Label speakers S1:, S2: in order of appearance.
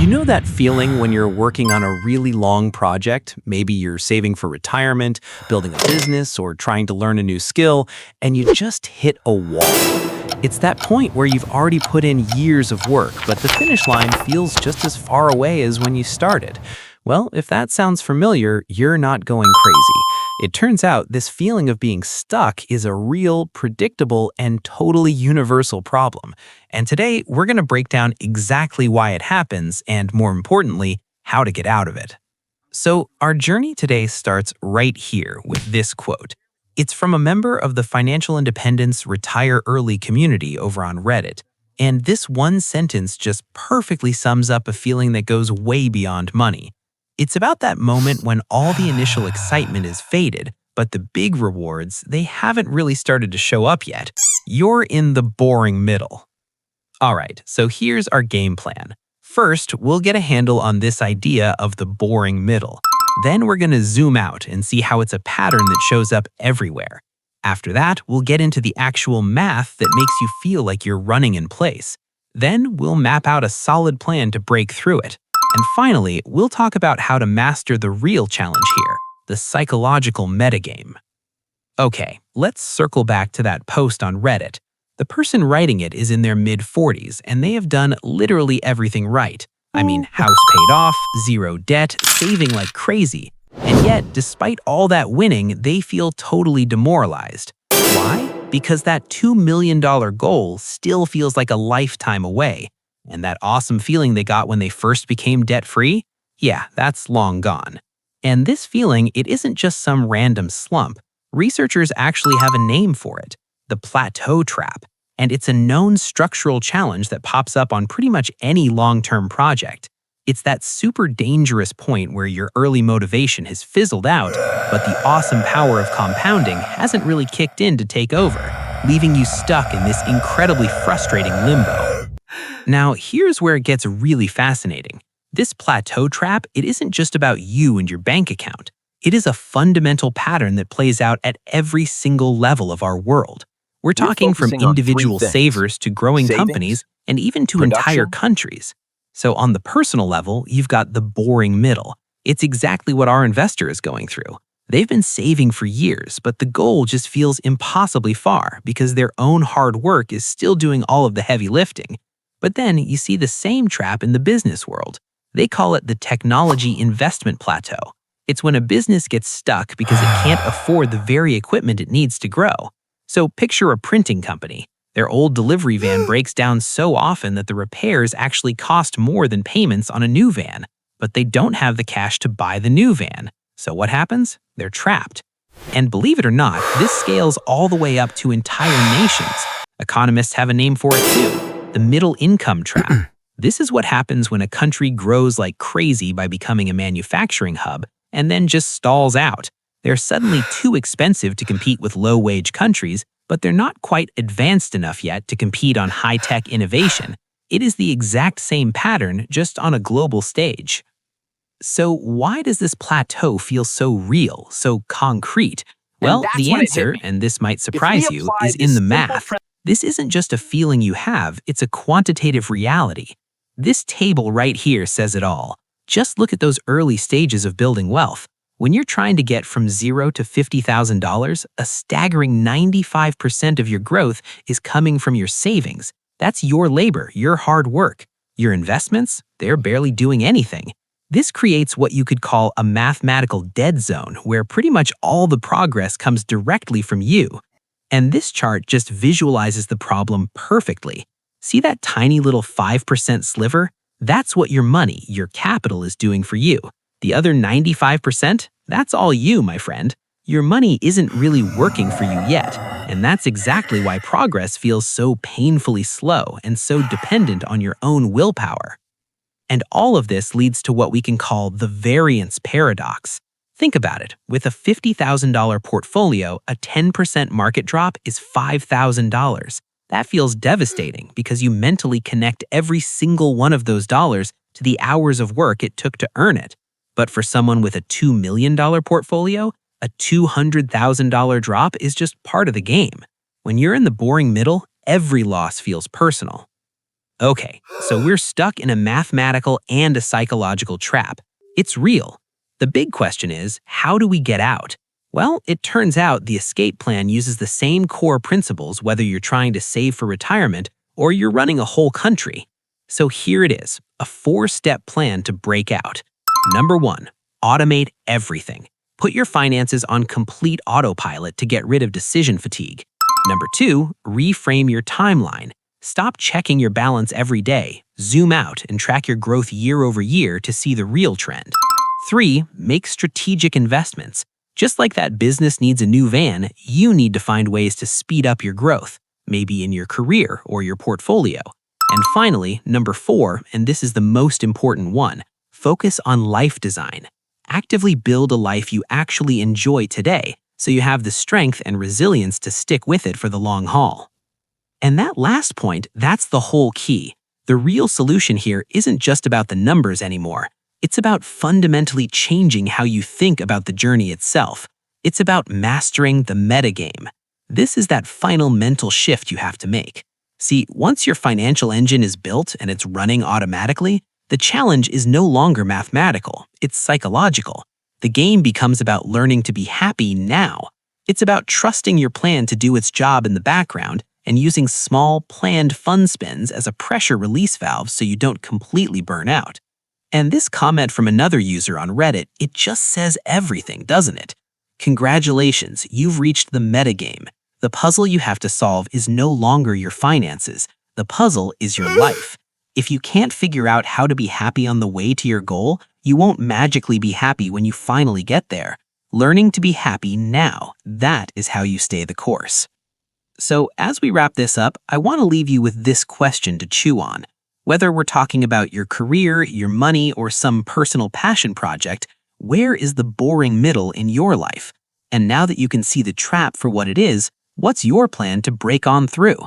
S1: You know that feeling when you're working on a really long project? Maybe you're saving for retirement, building a business, or trying to learn a new skill, and you just hit a wall. It's that point where you've already put in years of work, but the finish line feels just as far away as when you started. Well, if that sounds familiar, you're not going crazy. It turns out this feeling of being stuck is a real, predictable, and totally universal problem. And today, we're going to break down exactly why it happens and, more importantly, how to get out of it. So, our journey today starts right here with this quote. It's from a member of the Financial Independence Retire Early community over on Reddit. And this one sentence just perfectly sums up a feeling that goes way beyond money. It's about that moment when all the initial excitement is faded, but the big rewards, they haven't really started to show up yet. You're in the boring middle. All right, so here's our game plan. First, we'll get a handle on this idea of the boring middle. Then we're going to zoom out and see how it's a pattern that shows up everywhere. After that, we'll get into the actual math that makes you feel like you're running in place. Then we'll map out a solid plan to break through it. And finally, we'll talk about how to master the real challenge here, the psychological metagame. Okay, let's circle back to that post on Reddit. The person writing it is in their mid-40s, and they have done literally everything right. I mean, house paid off, zero debt, saving like crazy. And yet, despite all that winning, they feel totally demoralized. Why? Because that $2 million goal still feels like a lifetime away. And that awesome feeling they got when they first became debt-free? Yeah, that's long gone. And this feeling, it isn't just some random slump. Researchers actually have a name for it, the Plateau Trap. And it's a known structural challenge that pops up on pretty much any long-term project. It's that super dangerous point where your early motivation has fizzled out, but the awesome power of compounding hasn't really kicked in to take over, leaving you stuck in this incredibly frustrating limbo. Now, here's where it gets really fascinating. This plateau trap, it isn't just about you and your bank account. It is a fundamental pattern that plays out at every single level of our world. We're talking from individual savers to growing companies and even to entire countries. So on the personal level, you've got the boring middle. It's exactly what our investor is going through. They've been saving for years, but the goal just feels impossibly far because their own hard work is still doing all of the heavy lifting. But then you see the same trap in the business world. They call it the technology investment plateau. It's when a business gets stuck because it can't afford the very equipment it needs to grow. So picture a printing company. Their old delivery van breaks down so often that the repairs actually cost more than payments on a new van, but they don't have the cash to buy the new van. So what happens? They're trapped. And believe it or not, this scales all the way up to entire nations. Economists have a name for it too. The middle income trap. This is what happens when a country grows like crazy by becoming a manufacturing hub and then just stalls out. They're suddenly too expensive to compete with low-wage countries, but they're not quite advanced enough yet to compete on high-tech innovation. It is the exact same pattern, just on a global stage. So why does this plateau feel so real, so concrete? Well, the answer, and this might surprise you, is in the math. This isn't just a feeling you have, it's a quantitative reality. This table right here says it all. Just look at those early stages of building wealth. When you're trying to get from $0 to $50,000, a staggering 95% of your growth is coming from your savings. That's your labor, your hard work. Your investments, they're barely doing anything. This creates what you could call a mathematical dead zone, where pretty much all the progress comes directly from you. And this chart just visualizes the problem perfectly. See that tiny little 5% sliver? That's what your money, your capital, is doing for you. The other 95%? That's all you, my friend. Your money isn't really working for you yet, and that's exactly why progress feels so painfully slow and so dependent on your own willpower. And all of this leads to what we can call the variance paradox. Think about it. With a $50,000 portfolio, a 10% market drop is $5,000. That feels devastating because you mentally connect every single one of those dollars to the hours of work it took to earn it. But for someone with a $2 million portfolio, a $200,000 drop is just part of the game. When you're in the boring middle, every loss feels personal. Okay, so we're stuck in a mathematical and a psychological trap. It's real. The big question is, how do we get out? Well, it turns out the escape plan uses the same core principles whether you're trying to save for retirement or you're running a whole country. So here it is, a 4-step plan to break out. Number 1, automate everything. Put your finances on complete autopilot to get rid of decision fatigue. Number 2, reframe your timeline. Stop checking your balance every day, zoom out, and track your growth year over year to see the real trend. 3, make strategic investments. Just like that business needs a new van, you need to find ways to speed up your growth, maybe in your career or your portfolio. And finally, number 4, and this is the most important one, focus on life design. Actively build a life you actually enjoy today, so you have the strength and resilience to stick with it for the long haul. And that last point, that's the whole key. The real solution here isn't just about the numbers anymore. It's about fundamentally changing how you think about the journey itself. It's about mastering the metagame. This is that final mental shift you have to make. See, once your financial engine is built and it's running automatically, the challenge is no longer mathematical, it's psychological. The game becomes about learning to be happy now. It's about trusting your plan to do its job in the background and using small, planned fun spins as a pressure release valve so you don't completely burn out. And this comment from another user on Reddit, it just says everything, doesn't it? Congratulations, you've reached the metagame. The puzzle you have to solve is no longer your finances. The puzzle is your life. If you can't figure out how to be happy on the way to your goal, you won't magically be happy when you finally get there. Learning to be happy now, that is how you stay the course. So as we wrap this up, I want to leave you with this question to chew on. Whether we're talking about your career, your money, or some personal passion project, where is the boring middle in your life? And now that you can see the trap for what it is, what's your plan to break on through?